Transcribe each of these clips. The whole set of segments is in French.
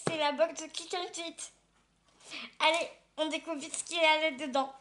c'est la box de Click and Fit. Allez, on découvre vite ce qu'il y a là-dedans.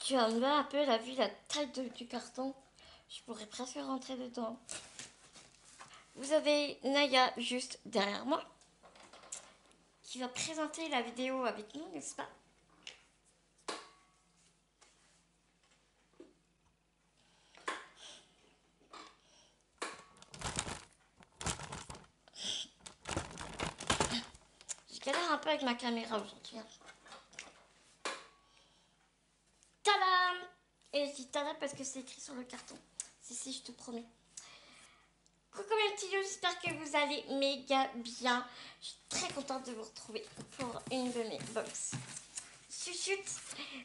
Tu enlèves un peu la vue, la taille du carton. Je pourrais presque rentrer dedans. Vous avez Naya juste derrière moi qui va présenter la vidéo avec nous, n'est-ce pas? Je galère un peu avec ma caméra aujourd'hui. Tadam! Et je dis tadam parce que c'est écrit sur le carton. Si, je te promets. Coucou mes petits loups, j'espère que vous allez méga bien. Je suis très contente de vous retrouver pour une de mes box. Chuchut,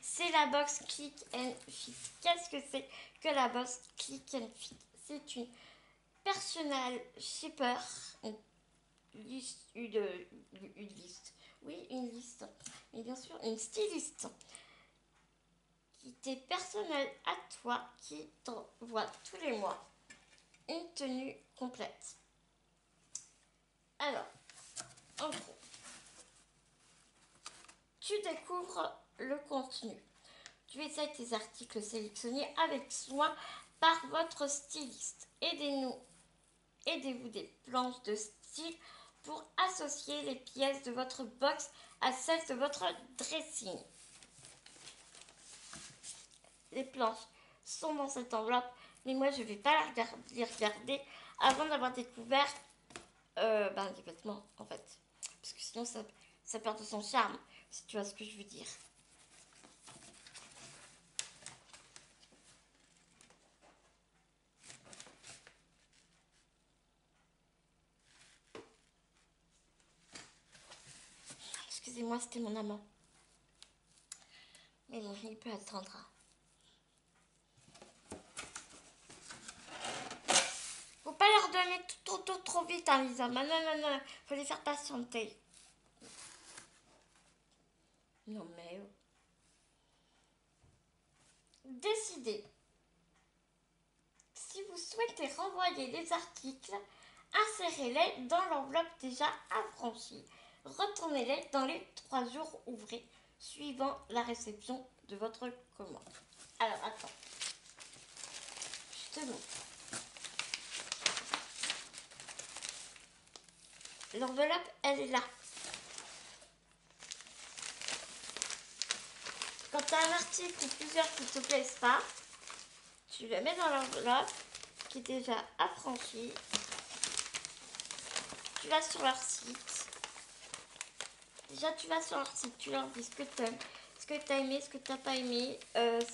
c'est la box Click and Fit. Qu'est-ce que c'est que la box Click and Fit? C'est une personal shopper, une liste, oui, une liste, mais bien sûr une styliste qui t'est personnelle à toi, qui t'envoie tous les mois une tenue complète. Alors, en gros, tu découvres le contenu. Tu essayes tes articles sélectionnés avec soin par votre styliste. Aidez-vous des planches de style pour associer les pièces de votre box à celles de votre dressing. Les planches sont dans cette enveloppe, mais moi je ne vais pas les regarder avant d'avoir découvert les vêtements en fait, parce que sinon ça perd de son charme, si tu vois ce que je veux dire. Excusez-moi, c'était mon amant. Mais bon, il peut attendre. Faut pas leur donner trop vite, hein, Lisa. Non, faut les faire patienter. Non, mais... Décidez. Si vous souhaitez renvoyer les articles, insérez-les dans l'enveloppe déjà affranchie. Retournez-les dans les 3 jours ouvrés suivant la réception de votre commande. Alors, attends. Je te montre. L'enveloppe, elle est là. Quand tu as un article ou plusieurs qui ne te plaisent pas, tu le mets dans l'enveloppe qui est déjà affranchie. Tu vas sur leur site. Déjà, tu vas sur leur site, tu leur dis ce que tu aimes, ce que tu as aimé, ce que tu n'as pas aimé.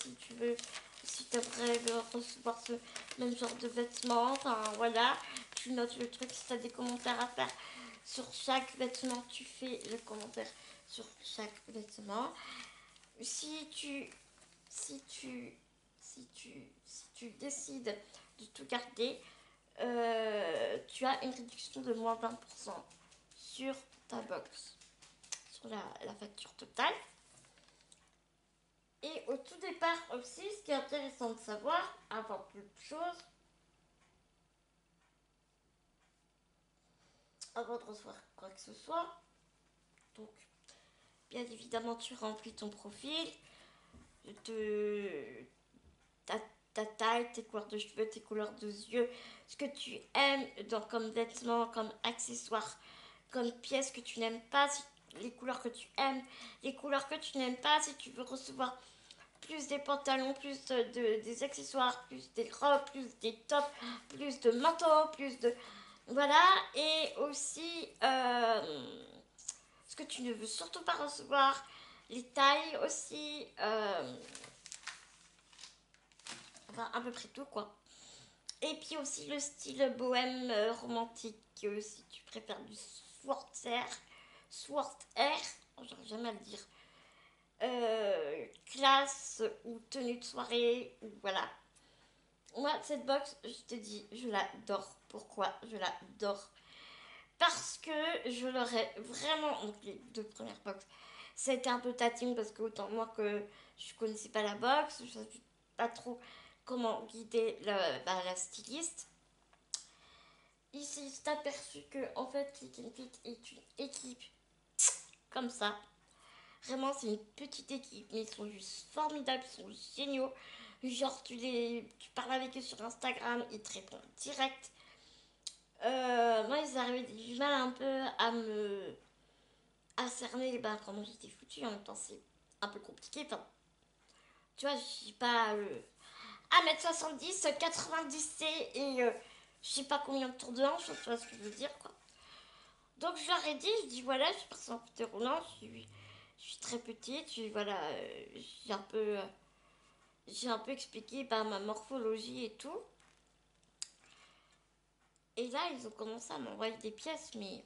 Si tu veux, si tu aimerais recevoir ce même genre de vêtements, enfin voilà. Tu notes le truc, si tu as des commentaires à faire sur chaque vêtement, tu fais le commentaire sur chaque vêtement. Si tu décides de tout garder, tu as une réduction de moins 20% sur ta box, sur la facture totale. Et au tout départ aussi, ce qui est intéressant de savoir, avant toute chose, avant de recevoir quoi que ce soit, donc bien évidemment tu remplis ton profil, ta taille, tes couleurs de cheveux, tes couleurs de yeux, ce que tu aimes comme vêtements, comme accessoires, comme pièces que tu n'aimes pas, les couleurs que tu aimes, les couleurs que tu n'aimes pas, si tu veux recevoir plus des pantalons, plus des accessoires, plus des robes, plus des tops, plus de manteaux, plus de... Voilà, et aussi ce que tu ne veux surtout pas recevoir, les tailles aussi, enfin à peu près tout quoi. Et puis aussi le style bohème romantique, si tu préfères du sportswear, Sword Air, j'arrive jamais à le dire, classe ou tenue de soirée, ou voilà. Moi, cette box, je te dis, je l'adore. Pourquoi je l'adore? Parce que je l'aurais vraiment. Donc, les deux premières box, c'était un peu tatine parce que autant moi que je connaissais pas la box, je savais pas trop comment guider la styliste. Ici, il s'est aperçu que en fait, Click and Fit est une équipe comme ça. Vraiment, c'est une petite équipe, mais ils sont juste formidables, ils sont géniaux. Genre, tu parles avec eux sur Instagram, ils te répondent direct. Moi, ils arrivaient du mal un peu à cerner comment j'étais foutue. En même temps, c'est un peu compliqué. Enfin, tu vois, je suis pas 1m70, 90C et je sais pas combien de tours de hanche, tu vois ce que je veux dire, quoi. Donc, je leur ai dit, je dis voilà, je suis partie en fauteuil roulant, je suis très petite, voilà, j'ai un peu. J'ai un peu expliqué ma morphologie et tout. Et là, ils ont commencé à m'envoyer des pièces, mais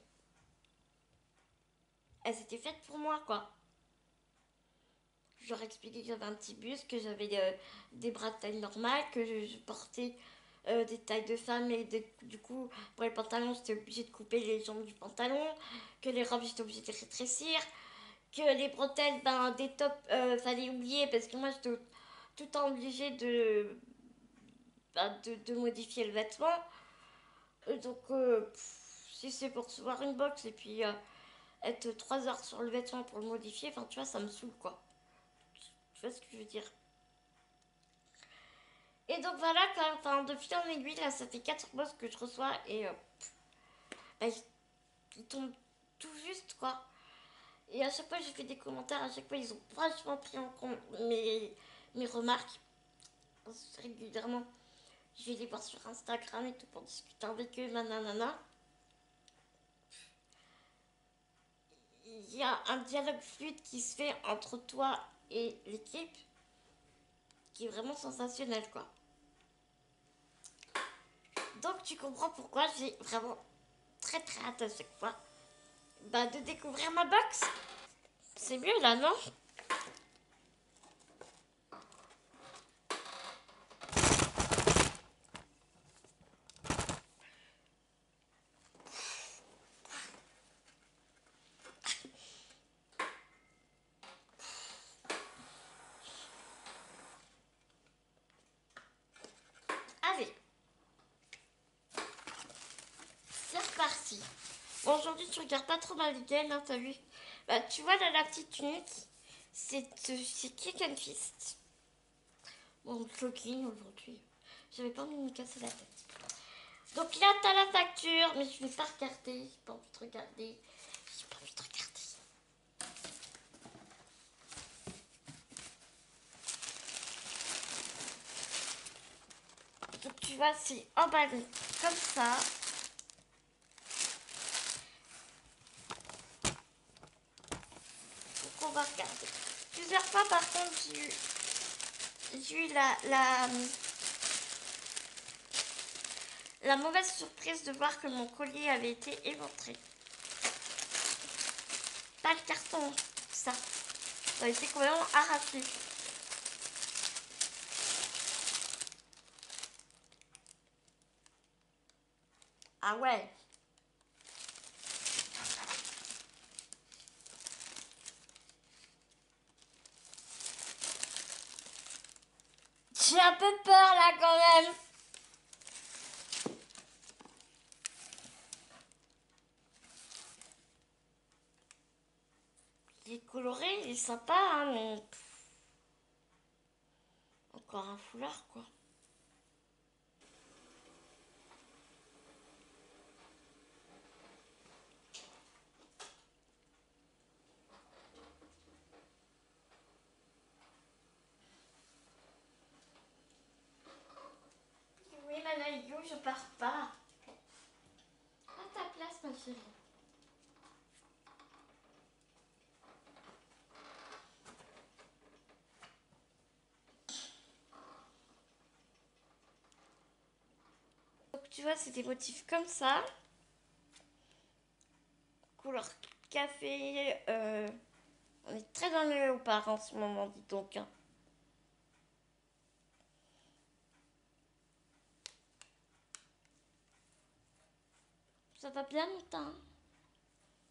elles étaient faites pour moi, quoi. Je leur ai expliqué que j'avais un petit buste, que j'avais des bras de taille normale, que je portais des tailles de femme et du coup, pour les pantalons, j'étais obligée de couper les jambes du pantalon, que les robes, j'étais obligée de les rétrécir, que les bretelles, des tops, fallait oublier parce que moi, j'étais tout le temps obligée de modifier le vêtement. Donc, si c'est pour recevoir une box et puis être 3 heures sur le vêtement pour le modifier, enfin, tu vois, ça me saoule, quoi. Tu vois ce que je veux dire? Et donc, voilà, de fil en aiguille, là, ça fait 4 box que je reçois et bah, ils tombent tout juste, quoi. Et à chaque fois, j'ai fait des commentaires, à chaque fois, ils ont vachement pris en compte mes remarques. Régulièrement, je vais les voir sur Instagram et tout pour discuter avec eux, nanana. Il y a un dialogue fluide qui se fait entre toi et l'équipe qui est vraiment sensationnel, quoi. Donc tu comprends pourquoi j'ai vraiment très très hâte à chaque fois de découvrir ma box. C'est mieux là, non? Allez, c'est reparti. Bon, aujourd'hui tu regardes pas trop ma vidéo, hein, t'as vu? Tu vois là la petite tunique, c'est Kick and Fist. Bon, jogging aujourd'hui. J'avais pas envie de me casser la tête. Donc là, t'as la facture, mais je vais pas regarder. J'ai pas envie de regarder. J'ai pas envie de regarder. Donc tu vois, c'est emballé comme ça. Donc on va regarder. Plusieurs fois, par contre, j'ai eu la mauvaise surprise de voir que mon collier avait été éventré. Pas le carton, ça. Ça a été complètement arraché. Ah ouais. J'ai un peu peur là quand même. Il est coloré, il est sympa, hein, mais... Encore un foulard, quoi. Oui, Manaïo, je pars pas. À ta place, ma chérie. Donc, tu vois, c'est des motifs comme ça. Couleur café. On est très dans le léopard en ce moment, dis donc, hein. Ça va bien, mon teint?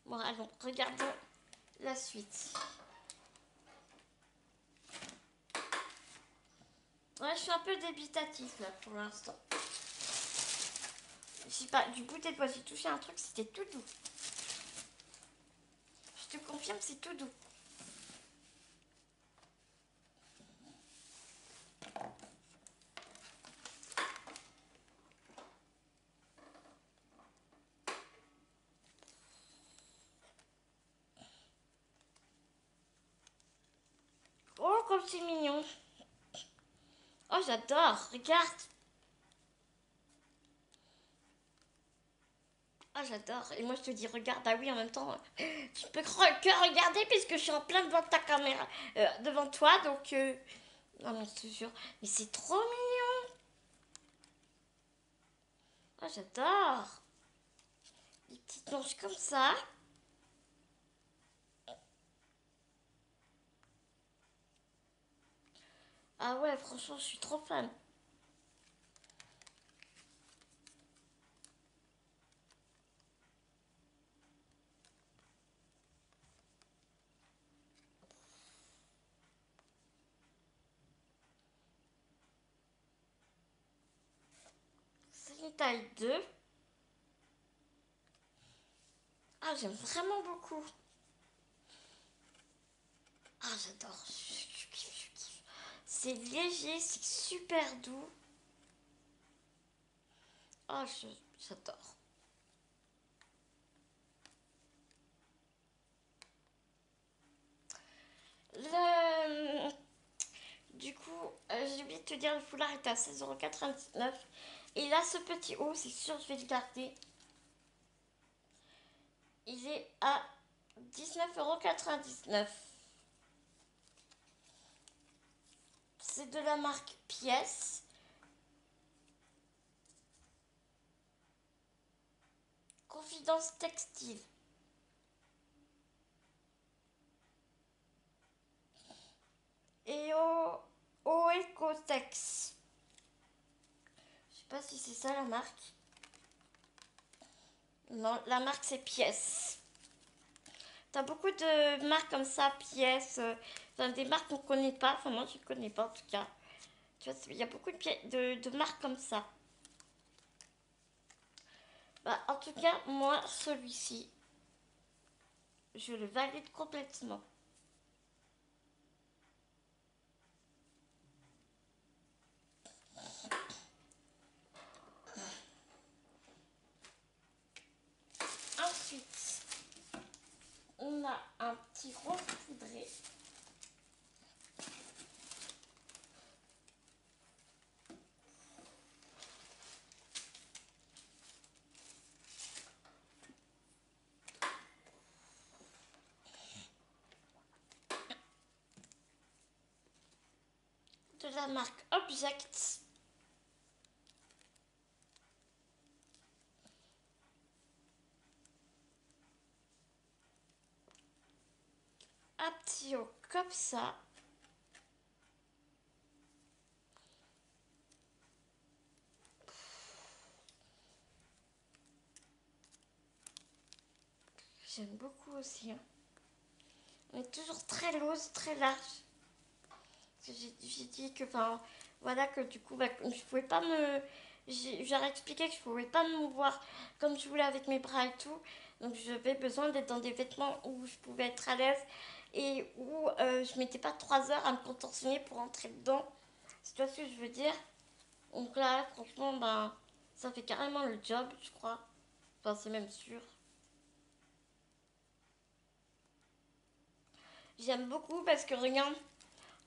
Bon, allons, regardons la suite. Ouais, je suis un peu débitatif là pour l'instant. Je sais pas, du bout des doigts, j'ai touché un truc, c'était tout doux. Je te confirme, c'est tout doux. Oh, comme c'est mignon. Oh, j'adore, regarde. Ah, j'adore. Et moi, je te dis, regarde, ah oui, en même temps, tu peux que regarder puisque je suis en plein devant ta caméra, devant toi, donc... Non, mais je te jure, mais c'est trop mignon. Ah, j'adore. Des petites manches comme ça. Ah ouais, franchement, je suis trop fan. C'est une taille 2. Ah, j'aime vraiment beaucoup. Ah, j'adore. Je kiffe, je kiffe. C'est léger, c'est super doux. Ah, j'adore. Le... Du coup, j'ai oublié de te dire, le foulard est à 16,99 €. Et là, ce petit haut, c'est sûr, je vais le garder. Il est à 19,99 €. C'est de la marque Pièce. Confidence textile. Et au Ecotex. Je sais pas si c'est ça la marque. Non, la marque c'est Pièce. T'as beaucoup de marques comme ça, Pièce. Enfin, des marques qu'on connaît pas. Enfin, moi je ne connais pas en tout cas. Tu vois, il y a beaucoup de marques comme ça. Bah, en tout cas, moi, celui-ci, je le valide complètement. Ensuite, on a un petit rose poudré. De la marque Object. Un petit haut comme ça. J'aime beaucoup aussi, hein. On est toujours très loose, très large. Parce que j'ai dit que, enfin, voilà, que du coup, bah, je pouvais pas me. J'aurais expliqué que je pouvais pas me mouvoir comme je voulais avec mes bras et tout. Donc j'avais besoin d'être dans des vêtements où je pouvais être à l'aise et où je mettais pas 3 heures à me contorsionner pour entrer dedans. C'est toi ce que je veux dire. Donc là, franchement, ben, ça fait carrément le job, je crois. Enfin, c'est même sûr. J'aime beaucoup parce que regarde,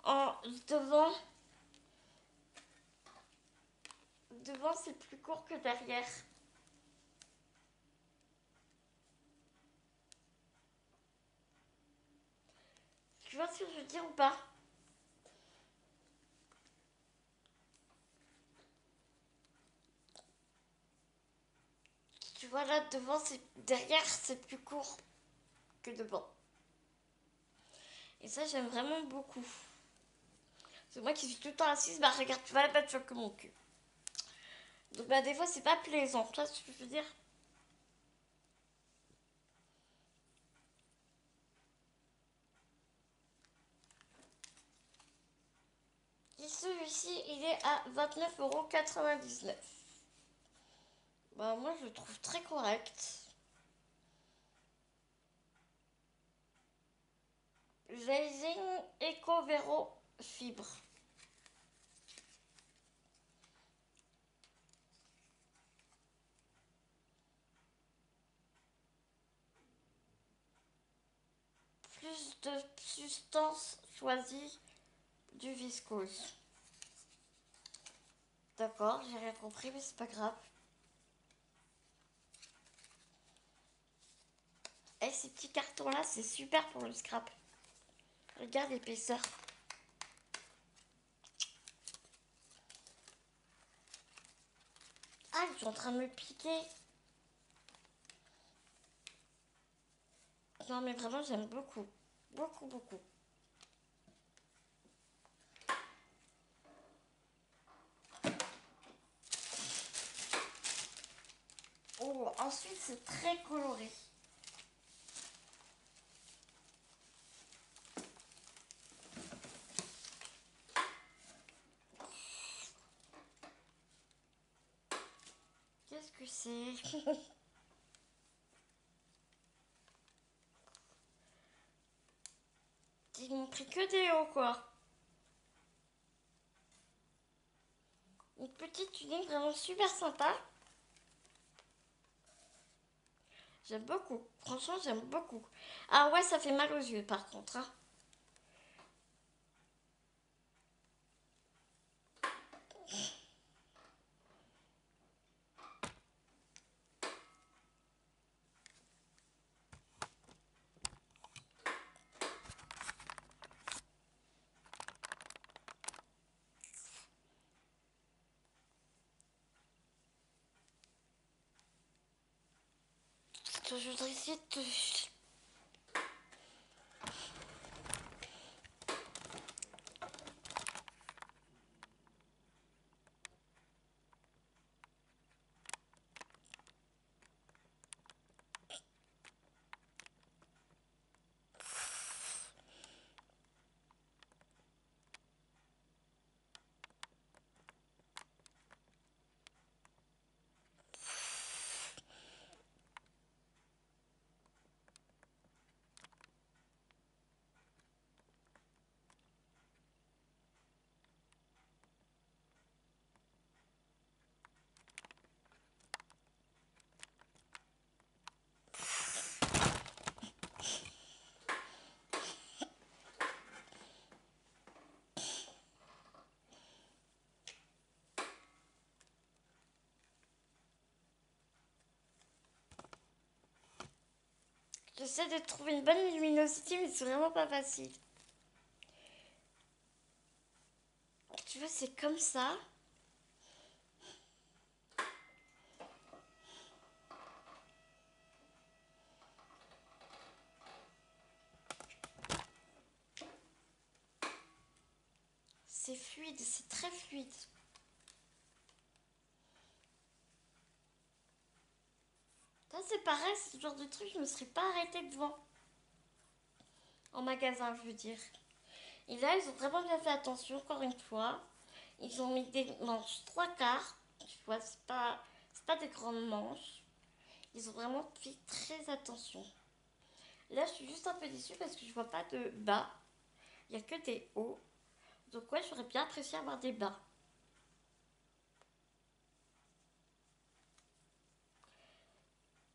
en devant, devant c'est plus court que derrière. Tu vois ce que je veux dire ou pas? Tu vois là devant, c'est derrière, c'est plus court. que devant. Et ça, j'aime vraiment beaucoup. C'est moi qui suis tout le temps assise, bah regarde, tu vas pas choquer mon cul. Donc bah des fois, c'est pas plaisant, tu vois ce que je veux dire. Et celui-ci, il est à 29,99 €. Bah moi, je le trouve très correct. Zheizing Eco Vero Fibre. Plus de substance choisie du viscose. D'accord, j'ai rien compris, mais c'est pas grave. Et ces petits cartons là, c'est super pour le scrap. Regarde l'épaisseur. Ah, ils sont en train de me piquer. Non, mais vraiment, j'aime beaucoup. Beaucoup, beaucoup. Oh, ensuite, c'est très coloré. Qu'est-ce que c'est? Ils m'ont pris que des hauts, quoi. Une petite tunique vraiment super sympa. J'aime beaucoup. Franchement, j'aime beaucoup. Ah ouais, ça fait mal aux yeux, par contre, hein. Je voudrais essayer de... J'essaie de trouver une bonne luminosité, mais c'est vraiment pas facile. Tu vois, c'est comme ça. C'est fluide, c'est très fluide. Ça, c'est pareil, ce genre de truc, je me serais pas arrêtée devant. En magasin, je veux dire. Et là, ils ont vraiment bien fait attention, encore une fois. Ils ont mis des manches 3/4. Tu vois, c'est pas des grandes manches. Ils ont vraiment fait très attention. Là, je suis juste un peu déçue parce que je vois pas de bas. Il n'y a que des hauts. Donc ouais, j'aurais bien apprécié avoir des bas.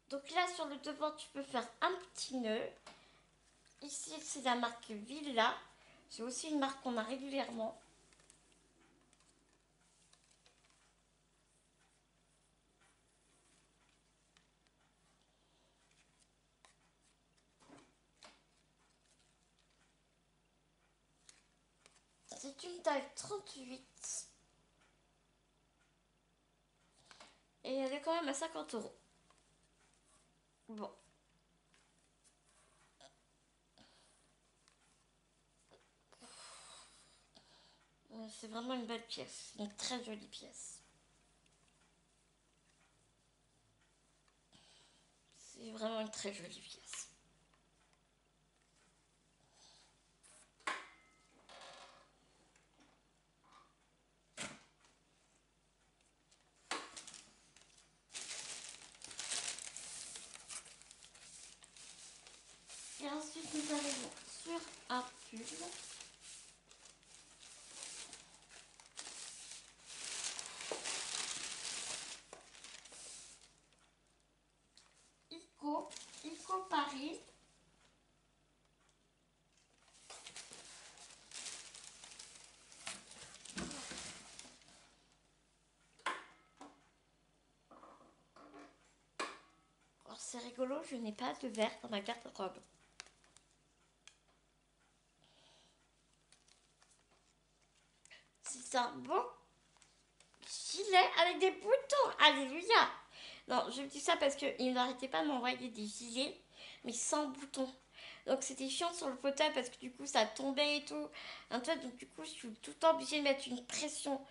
Donc là, sur le devant, tu peux faire un petit nœud. Ici, c'est la marque Villa. C'est aussi une marque qu'on a régulièrement. C'est une taille 38. Et elle est quand même à 50 €. Bon. C'est vraiment une belle pièce, une très jolie pièce. C'est vraiment une très jolie pièce. Et ensuite nous arrivons sur un pull. Ico Paris. Alors c'est rigolo, je n'ai pas de vert dans ma garde-robe. C'est un beau gilet avec des boutons. Alléluia. Non, je me dis ça parce qu'il n'arrêtait pas de m'envoyer des gilets, mais sans boutons. Donc c'était chiant sur le fauteuil parce que du coup ça tombait et tout. Donc du coup je suis tout le temps obligée de mettre une pression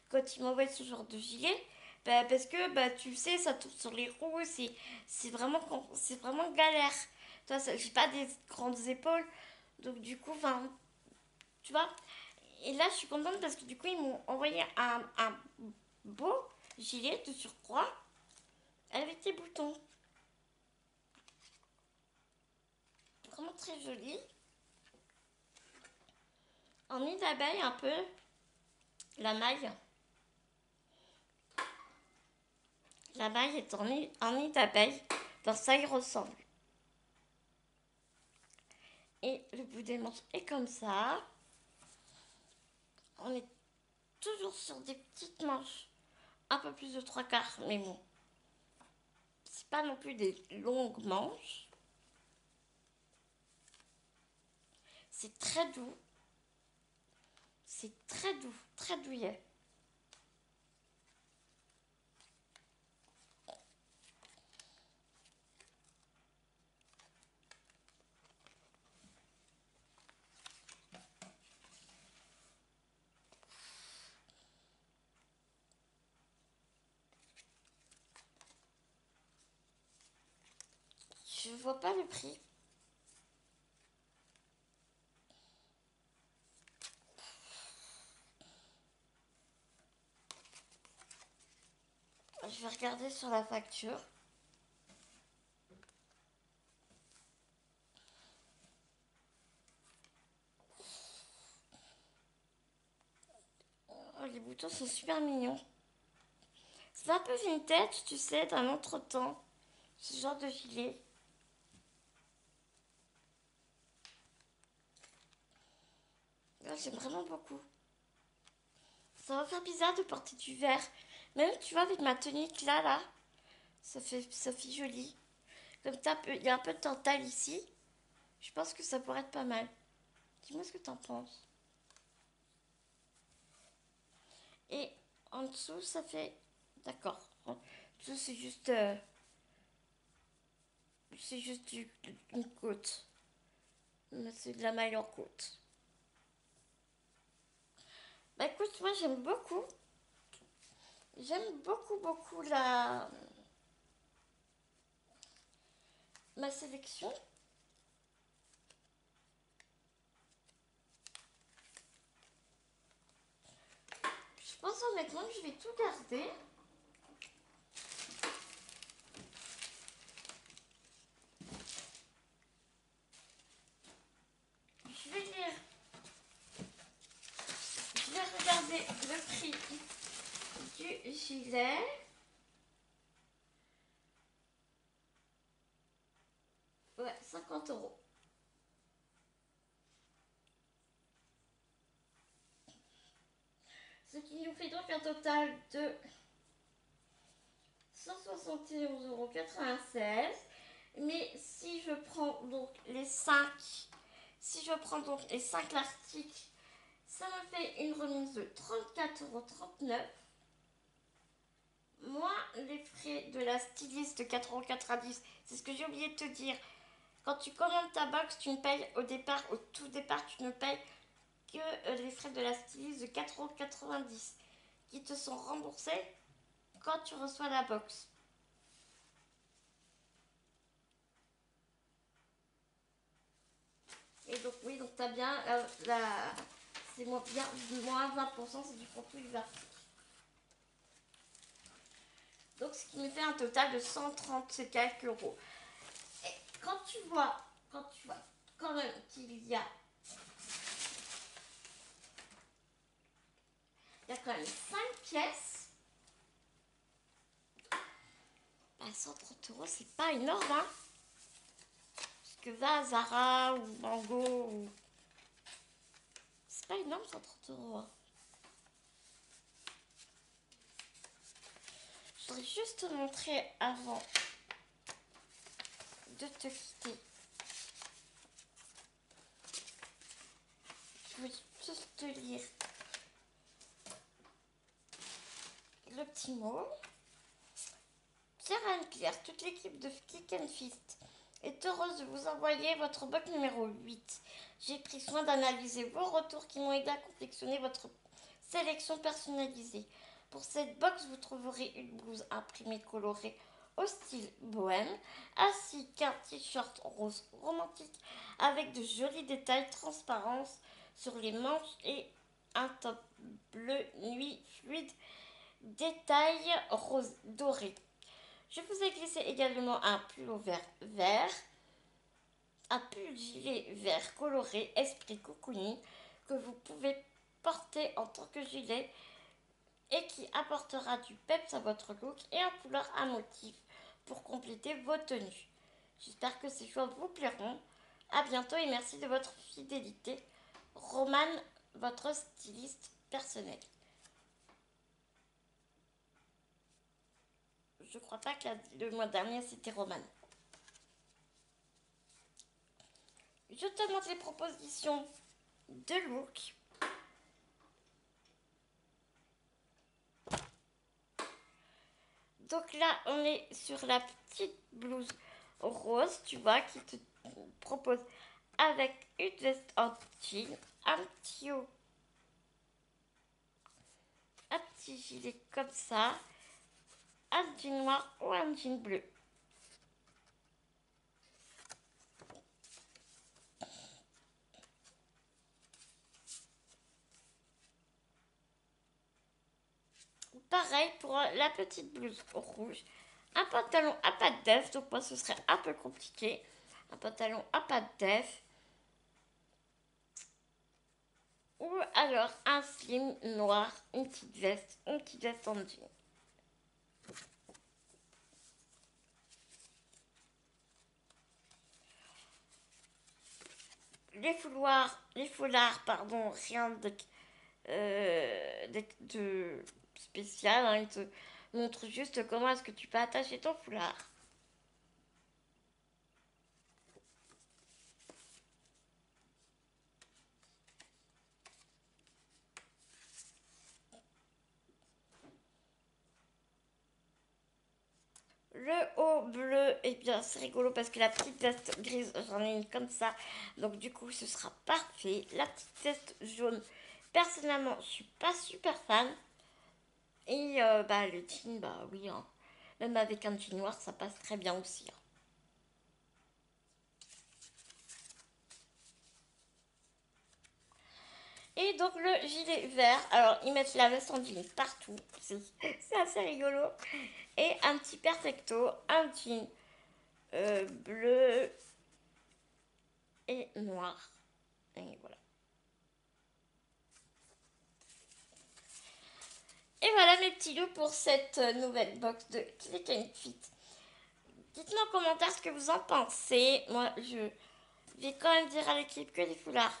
quand il m'envoie ce genre de gilet. Bah, parce que bah, tu sais, ça tombe sur les roues, c'est vraiment galère. Toi, j'ai pas des grandes épaules, donc du coup, enfin, tu vois. Et là, je suis contente parce que du coup, ils m'ont envoyé un beau gilet de surcroît avec des boutons. Vraiment très joli. En nid d'abeille un peu, la maille. La maille est en nid d'abeille, donc ça y ressemble. Et le bout des manches est comme ça. On est toujours sur des petites manches, un peu plus de 3/4, mais bon, c'est pas non plus des longues manches. C'est très doux. C'est très douillet. Je vois pas le prix. Je vais regarder sur la facture. Oh, les boutons sont super mignons. C'est un peu vintage, tu sais, d'un autre temps. Ce genre de gilet. Là, j'aime vraiment beaucoup. Ça va faire bizarre de porter du vert. Même, tu vois, avec ma tunique là, ça fait joli. Comme ça, il y a un peu de dentelle ici. Je pense que ça pourrait être pas mal. Dis-moi ce que t'en penses. Et en dessous, ça fait... D'accord. En dessous, c'est juste une côte. C'est de la maille en côte. Bah écoute, moi j'aime beaucoup. J'aime beaucoup ma sélection. Je pense honnêtement que je vais tout garder. Je vais lire. Je vais regarder le prix du gilet. Ouais, 50 €. Ce qui nous fait donc un total de 171,96 €. Mais si je prends donc les 5, si je prends donc les 5 articles, ça me fait une remise de 34,39 €. Moi, les frais de la styliste de 4,90 €, c'est ce que j'ai oublié de te dire. Quand tu commandes ta box, tu ne payes au départ, au tout départ, tu ne payes que les frais de la styliste de 4,90 € qui te sont remboursés quand tu reçois la box. Et donc oui, donc t'as bien c'est moins 20%, c'est du contenu graphique. Donc ce qui me fait un total de 130 et quelques euros. Et quand tu vois quand même qu'il y a quand même 5 pièces, bah 130 €, c'est pas énorme, hein. Parce que va à Zara ou Mango ou... C'est pas énorme 130 €, hein. Je voudrais juste te montrer avant de te quitter. Je vais juste te lire le petit mot. Pierre Anne-Claire, toute l'équipe de Kick and Fist est heureuse de vous envoyer votre box numéro 8. J'ai pris soin d'analyser vos retours qui m'ont aidé à confectionner votre sélection personnalisée. Pour cette box, vous trouverez une blouse imprimée colorée au style bohème, ainsi qu'un t-shirt rose romantique avec de jolis détails transparence sur les manches et un top bleu nuit fluide détail rose doré. Je vous ai glissé également un pull vert, un pull gilet vert coloré esprit cocooning que vous pouvez porter en tant que gilet et qui apportera du peps à votre look, et un foulard à motif pour compléter vos tenues. J'espère que ces choix vous plairont. A bientôt et merci de votre fidélité. Romane, votre styliste personnel. Je crois pas que le mois dernier c'était Romane. Je te montre les propositions de look. Donc là, on est sur la petite blouse rose, tu vois, qui te propose avec une veste en jean, un petit gilet comme ça, un jean noir ou un jean bleu. Pareil pour la petite blouse rouge, un pantalon à pattes d'œuf, donc moi ce serait un peu compliqué, un pantalon à pattes d'œuf, ou alors un slim noir, une petite veste en jean. Les foulards, pardon, rien de spécial, hein, ils te montrent juste comment est-ce que tu peux attacher ton foulard. Le haut bleu, et bien c'est rigolo parce que la petite veste grise, j'en ai une comme ça, donc du coup ce sera parfait. La petite veste jaune, personnellement je suis pas super fan. Et le jean, bah oui, hein. Même avec un jean noir ça passe très bien aussi, hein. Et donc le gilet vert, alors ils mettent la veste en jean partout, c'est assez rigolo. Et un petit perfecto, un jean bleu et noir. Et voilà. Et voilà mes petits loups pour cette nouvelle box de Click and Fit. Dites-moi en commentaire ce que vous en pensez. Moi, je vais quand même dire à l'équipe que les foulards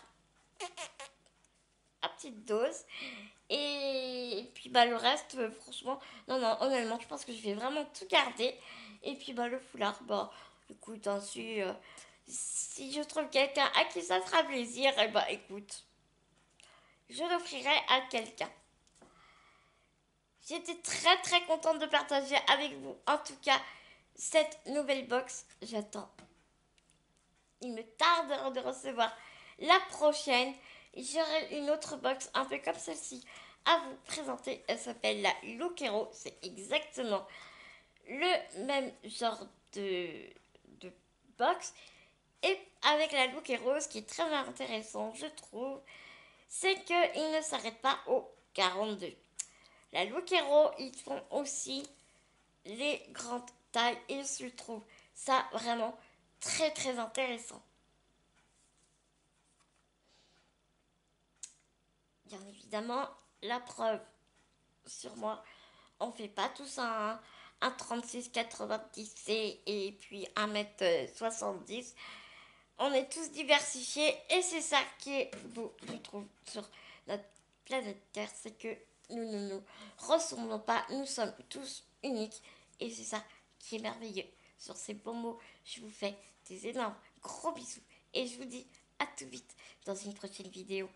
à petite dose. Et puis le reste, franchement, non, honnêtement, je pense que je vais vraiment tout garder. Et puis le foulard, écoute, si je trouve quelqu'un à qui ça fera plaisir, écoute, je l'offrirai à quelqu'un. J'étais très très contente de partager avec vous, en tout cas, cette nouvelle box. J'attends. Il me tarde de recevoir la prochaine. j'aurai une autre box un peu comme celle-ci à vous présenter. Elle s'appelle la Lookero. C'est exactement le même genre de box. Et avec la Lookero, ce qui est très intéressant, je trouve, c'est qu'ils ne s'arrêtent pas au 42. La Lookero, ils font aussi les grandes tailles et je trouve ça vraiment très très intéressant. Bien évidemment, la preuve sur moi, on fait pas tous un 36,90 et puis 1,70 m. On est tous diversifiés et c'est ça qui est beau, je trouve, sur notre planète Terre, c'est que nous ne nous ressemblons pas, nous sommes tous uniques et c'est ça qui est merveilleux. Sur ces beaux mots, je vous fais des énormes gros bisous et je vous dis à tout vite dans une prochaine vidéo.